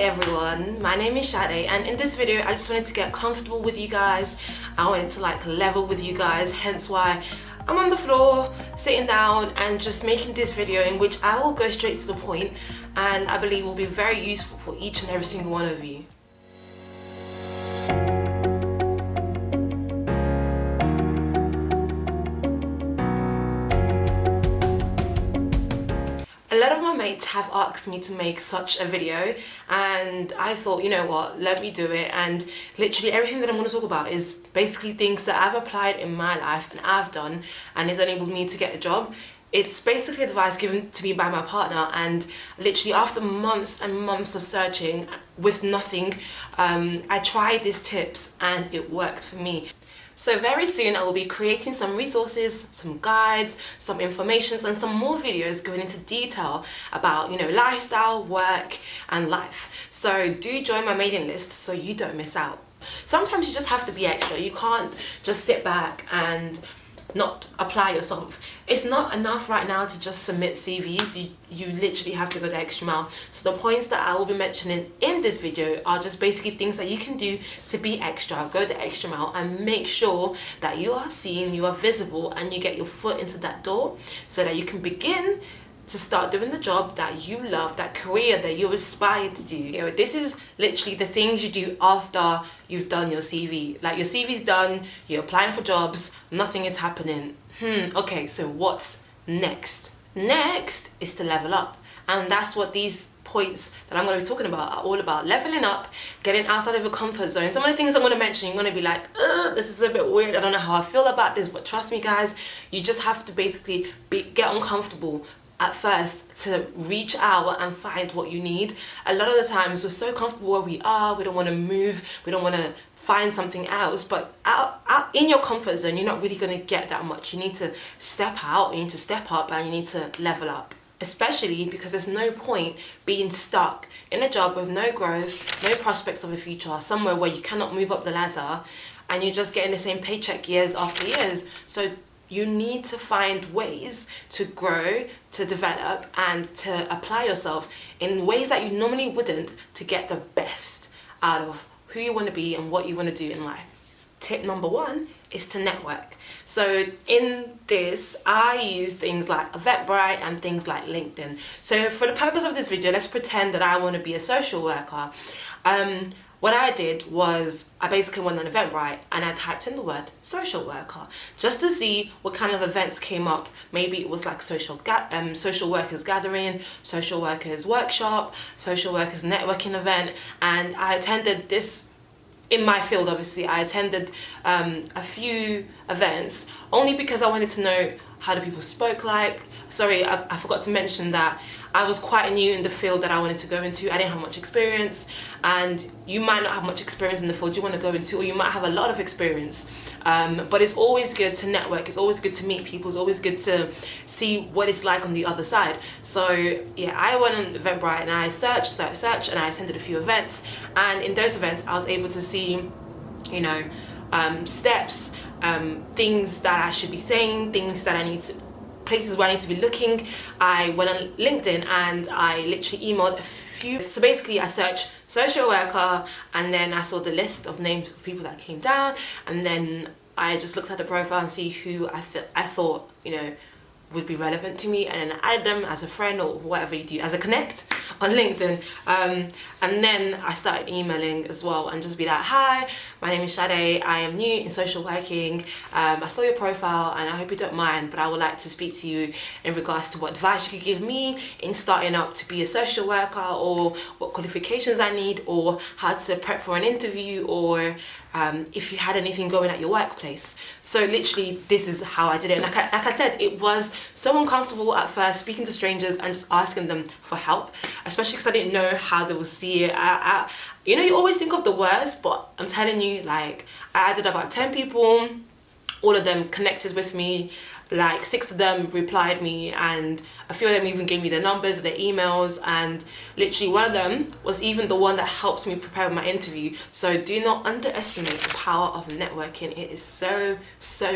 everyone, my name is Shade, and in this video I just wanted to get comfortable with you guys. I wanted to level with you guys, hence why I'm on the floor sitting down and just making this video in which I will go straight to the point, and I believe will be very useful for each and every single one of you. A lot of my mates have asked me to make such a video, and I thought, you know what, let me do it. And literally everything that I'm going to talk about is basically things that I've applied in my life and I've done, and it's enabled me to get a job. It's basically advice given to me by my partner, and literally after months and months of searching with nothing, I tried these tips and it worked for me. So very soon I will be creating some resources, some guides, some informations and some more videos going into detail about, you know, lifestyle, work and life. So do join my mailing list so you don't miss out. Sometimes you just have to be extra. You can't just sit back and not apply yourself. It's not enough right now to just submit CVs. You literally have to go the extra mile. So the points that I will be mentioning in this video are just basically things that you can do to be extra, go the extra mile, and make sure that you are seen, you are visible, and you get your foot into that door so that you can begin to start doing the job that you love, that career that you aspire to do. You know, this is literally the things you do after you've done your CV. Like, your CV's done, you're applying for jobs, nothing is happening. Okay, so what's next? Next is to level up. And that's what these points that I'm going to be talking about are all about. Leveling up, getting outside of your comfort zone. Some of the things I'm going to mention, you're going to be like, this is a bit weird, I don't know how I feel about this, but trust me guys, you just have to basically get uncomfortable at first to reach out and find what you need. A lot of the times we're so comfortable where we are, we don't want to move, we don't want to find something else, but out in your comfort zone you're not really going to get that much. You need to step out, you need to step up, and you need to level up. Especially because there's no point being stuck in a job with no growth, no prospects of a future, somewhere where you cannot move up the ladder and you're just getting the same paycheck years after years. So you need to find ways to grow, to develop, and to apply yourself in ways that you normally wouldn't to get the best out of who you want to be and what you want to do in life. Tip number one is to network. So in this, I use things like Eventbrite and things like LinkedIn. So for the purpose of this video, let's pretend that I want to be a social worker. What I did was I basically went on Eventbrite and I typed in the word social worker just to see what kind of events came up. Maybe it was like social workers gathering, social workers workshop, social workers networking event, and I attended this. In my field, obviously, I attended a few events only because I wanted to know how the people spoke like. Sorry, I forgot to mention that I was quite new in the field that I wanted to go into. I didn't have much experience, and you might not have much experience in the field you want to go into, or you might have a lot of experience. But it's always good to network, it's always good to meet people, it's always good to see what it's like on the other side. So yeah, I went on Eventbrite and I searched, and I attended a few events, and in those events I was able to see, you know, steps, things that I should be saying, things that I need to, places where I need to be looking. I went on LinkedIn and I literally emailed a few. So basically I searched social worker, and then I saw the list of names of people that came down, and then I just looked at the profile and see who I thought, you know, would be relevant to me, and then I added them as a friend or whatever you do, as a connect on LinkedIn. And then I started emailing as well and just be like, hi, my name is Shade, I am new in social working, I saw your profile and I hope you don't mind, but I would like to speak to you in regards to what advice you could give me in starting up to be a social worker, or what qualifications I need, or how to prep for an interview, or if you had anything going at your workplace. So literally this is how I did it. Like I said, it was so uncomfortable at first speaking to strangers and just asking them for help, especially because I didn't know how they would see it. You know, you always think of the worst, but I'm telling you, like, I added about 10 people, all of them connected with me, like 6 of them replied me, and a few of them even gave me their numbers, their emails, and literally one of them was even the one that helped me prepare my interview. So do not underestimate the power of networking. It is so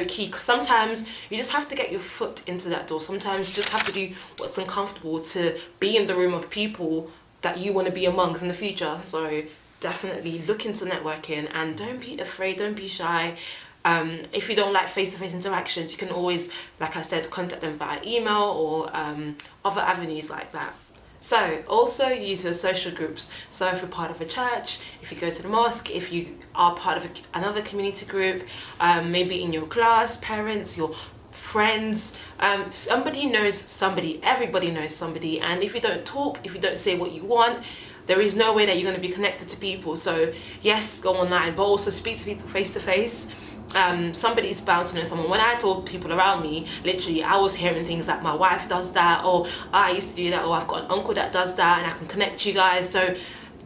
key, because sometimes you just have to get your foot into that door. Sometimes you just have to do what's uncomfortable to be in the room of people that you want to be amongst in the future. So definitely look into networking, and don't be afraid, don't be shy. If you don't like face-to-face interactions, you can always, like I said, contact them via email or other avenues like that. So also use your social groups. So if you're part of a church, if you go to the mosque, if you are part of another community group, maybe in your class, parents, your friends, somebody knows somebody, everybody knows somebody, and if you don't talk, if you don't say what you want, there is no way that you're going to be connected to people. So yes, go online, but also speak to people face to face. Somebody's bound to know someone. When I told people around me, literally I was hearing things like my wife does that, or I used to do that, or I've got an uncle that does that, and I can connect you guys. So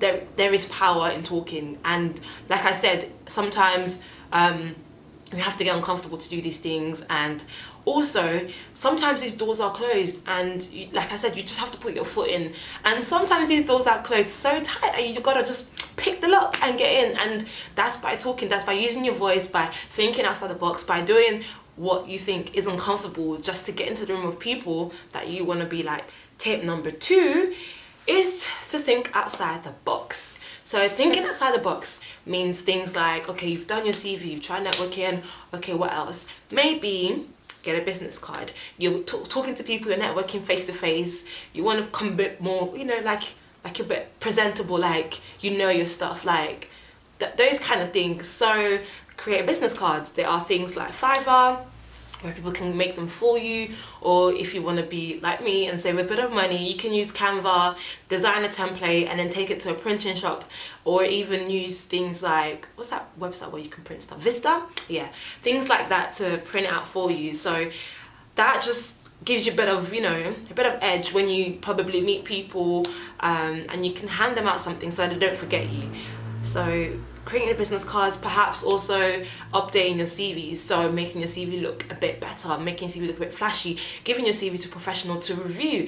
there is power in talking, and like I said, sometimes we have to get uncomfortable to do these things, and also sometimes these doors are closed, and like I said, you just have to put your foot in, and sometimes these doors are closed so tight and you gotta just pick the lock and get in, and that's by talking, that's by using your voice, by thinking outside the box, by doing what you think is uncomfortable just to get into the room of people that you want to be like. Tip number 2 is to think outside the box. So thinking outside the box means things like, okay, you've done your CV, you've tried networking, okay, what else? Maybe get a business card. You're talking to people, you're networking face to face, you want to come a bit more, you know, like a bit presentable, like you know your stuff, like those kind of things. So create business cards. There are things like Fiverr, where people can make them for you, or if you want to be like me and save a bit of money, you can use Canva, design a template, and then take it to a printing shop, or even use things like, what's that website where you can print stuff, Vista? Yeah, things like that to print out for you. So that just gives you a bit of, you know, a bit of edge when you probably meet people, and you can hand them out something so they don't forget you. So creating business cards, perhaps also updating your CV, so making your CV look a bit better, making your CV look a bit flashy, giving your CV to a professional to review.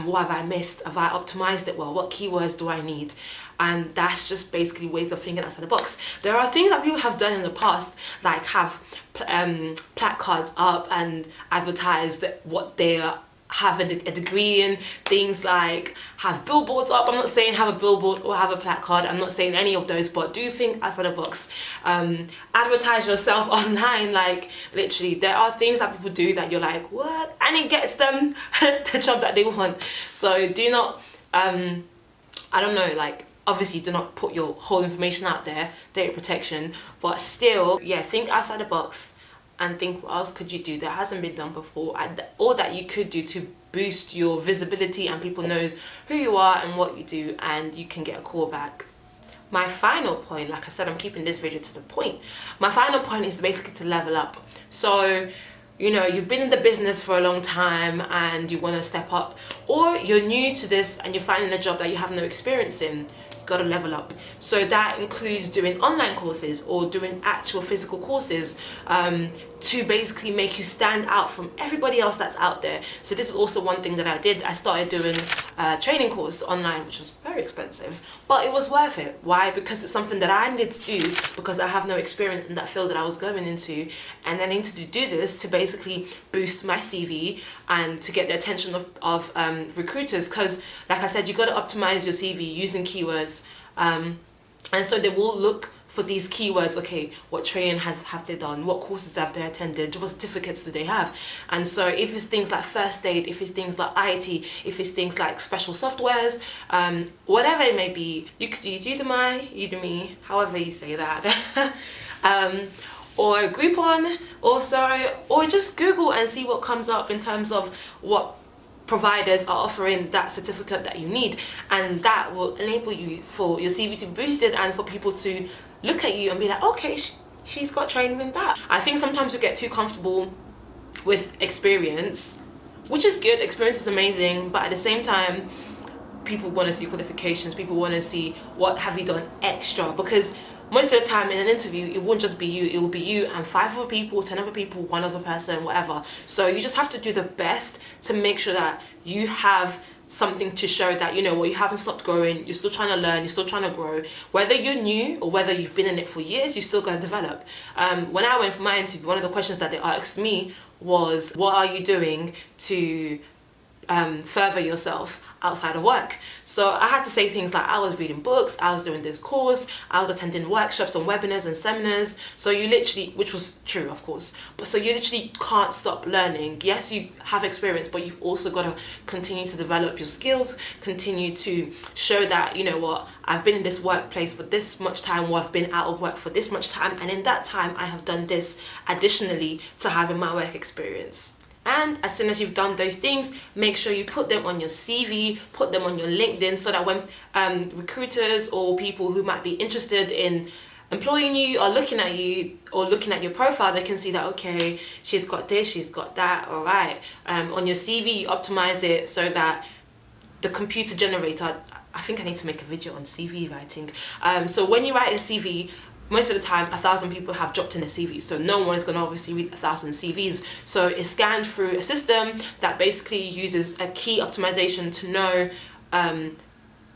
What have I missed? Have I optimized it well? What keywords do I need? And that's just basically ways of thinking outside the box. There are things that people have done in the past, like have placards up and advertise what they have a degree in, things like have billboards up. I'm not saying have a billboard or have a placard, I'm not saying any of those, but do think outside the box. Advertise yourself online, like literally there are things that people do that you're like, what? And it gets them the job that they want. So do not, I don't know, like obviously do not put your whole information out there, data protection, but still, yeah, think outside the box and think what else could you do that hasn't been done before, or that you could do to boost your visibility and people knows who you are and what you do, and you can get a call back. My final point, like I said, I'm keeping this video to the point. My final point is basically to level up. So, you know, you've been in the business for a long time and you want to step up, or you're new to this and you're finding a job that you have no experience in. Got to level up. So that includes doing online courses or doing actual physical courses, to basically make you stand out from everybody else that's out there. So this is also one thing that I did. I started doing a training course online, which was very expensive, but it was worth it. Why? Because it's something that I needed to do because I have no experience in that field that I was going into, and I needed to do this to basically boost my CV and to get the attention of recruiters, because like I said, you got to optimize your CV using keywords, and so they will look for these keywords. Okay, what training have they done? What courses have they attended? What certificates do they have? And so if it's things like first aid, if it's things like IT, if it's things like special softwares, whatever it may be, you could use Udemy, however you say that, or Groupon also, or just Google and see what comes up in terms of what providers are offering that certificate that you need, and that will enable you for your CV to be boosted and for people to look at you and be like, okay, she's got training in that. I think sometimes we get too comfortable with experience, which is good, experience is amazing, but at the same time, people want to see qualifications, people want to see what have you done extra, because most of the time in an interview, it won't just be you, it will be you and 5 other people, 10 other people, 1 other person, whatever. So you just have to do the best to make sure that you have something to show that, you know what, you haven't stopped growing, you're still trying to learn, you're still trying to grow. Whether you're new or whether you've been in it for years, you still got to develop. When I went for my interview, one of the questions that they asked me was, what are you doing to further yourself outside of work. So I had to say things like I was reading books, I was doing this course, I was attending workshops and webinars and seminars. So you literally, which was true of course, but so you literally can't stop learning. Yes, you have experience, but you've also got to continue to develop your skills, continue to show that, you know what, I've been in this workplace for this much time, or I've been out of work for this much time, and in that time I have done this additionally to having my work experience. And as soon as you've done those things, make sure you put them on your CV, put them on your LinkedIn, so that when recruiters or people who might be interested in employing you or looking at you or looking at your profile, they can see that, okay, she's got this, she's got that, all right. On your CV, you optimize it so that the computer generator, I think I need to make a video on CV writing. So when you write a CV, most of the time 1,000 people have dropped in a CV, so no one is going to obviously read 1,000 CVs. So it's scanned through a system that basically uses a key optimization to know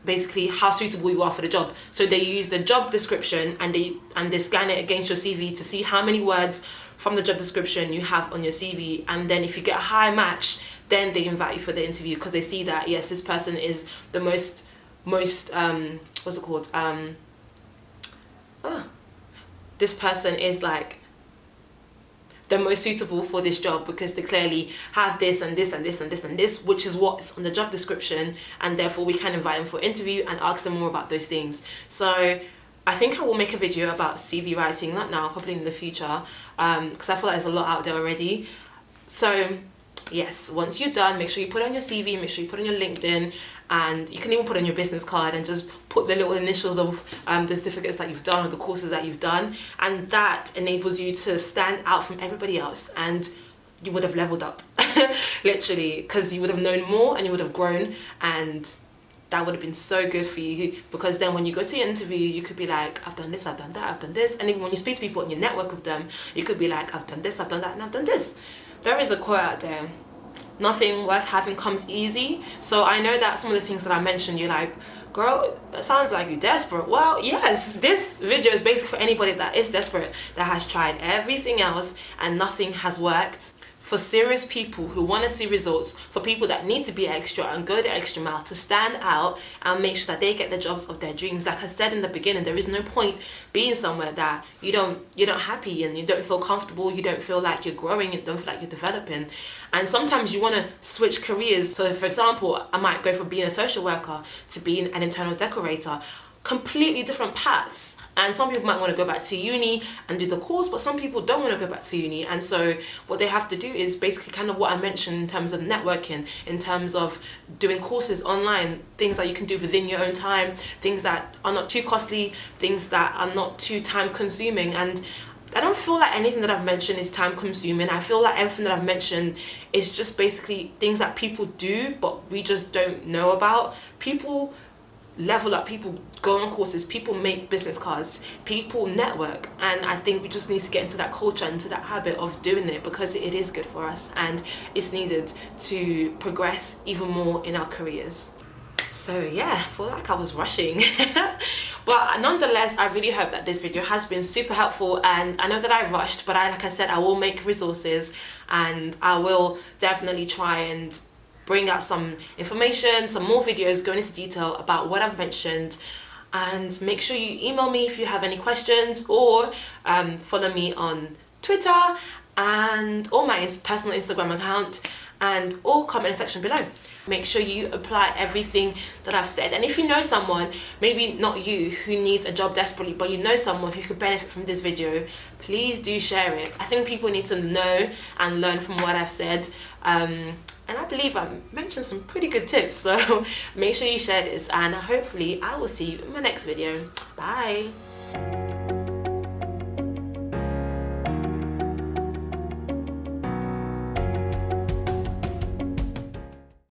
basically how suitable you are for the job. So they use the job description and they scan it against your CV to see how many words from the job description you have on your CV, and then if you get a high match, then they invite you for the interview, because they see that yes, this person is the most what's it called, this person is like the most suitable for this job, because they clearly have this and this and this and this and this, which is what's on the job description, and therefore we can invite them for interview and ask them more about those things. So I think I will make a video about CV writing, not now, probably in the future, because I feel like there's a lot out there already. So yes, once you're done, make sure you put it on your CV, make sure you put it on your LinkedIn, and you can even put it on your business card and just put the little initials of the certificates that you've done or the courses that you've done, and that enables you to stand out from everybody else, and you would have leveled up literally, because you would have known more and you would have grown, and that would have been so good for you, because then when you go to your interview, you could be like, I've done this, I've done that, I've done this. And even when you speak to people and you network with them, you could be like, I've done this, I've done that, and I've done this. There is a quote out there, nothing worth having comes easy. So I know that some of the things that I mentioned, you're like, girl, that sounds like you're desperate. Well, yes, this video is basically for anybody that is desperate, that has tried everything else and nothing has worked. For serious people who want to see results, for people that need to be extra and go the extra mile to stand out and make sure that they get the jobs of their dreams. Like I said in the beginning, there is no point being somewhere that you're not happy and you don't feel comfortable, you don't feel like you're growing, you don't feel like you're developing. And sometimes you want to switch careers. So for example, I might go from being a social worker to being an internal decorator. Completely different paths. And some people might want to go back to uni and do the course, but some people don't want to go back to uni. And so what they have to do is basically kind of what I mentioned in terms of networking, in terms of doing courses online, things that you can do within your own time, things that are not too costly, things that are not too time consuming. And I don't feel like anything that I've mentioned is time consuming. I feel like everything that I've mentioned is just basically things that people do, but we just don't know about. People level up, people go on courses, people make business cards, people network, and I think we just need to get into that culture, into that habit of doing it, because it is good for us and it's needed to progress even more in our careers. So yeah, I feel like I was rushing but nonetheless, I really hope that this video has been super helpful, and I know that I rushed, but like I said, I will make resources and I will definitely try and bring out some information, some more videos going into detail about what I've mentioned. And make sure you email me if you have any questions, or follow me on Twitter and or my personal Instagram account, and or comment in the section below. Make sure you apply everything that I've said. And if you know someone, maybe not you, who needs a job desperately, but you know someone who could benefit from this video, please do share it. I think people need to know and learn from what I've said. And I believe I mentioned some pretty good tips, so make sure you share this, and hopefully I will see you in my next video. Bye.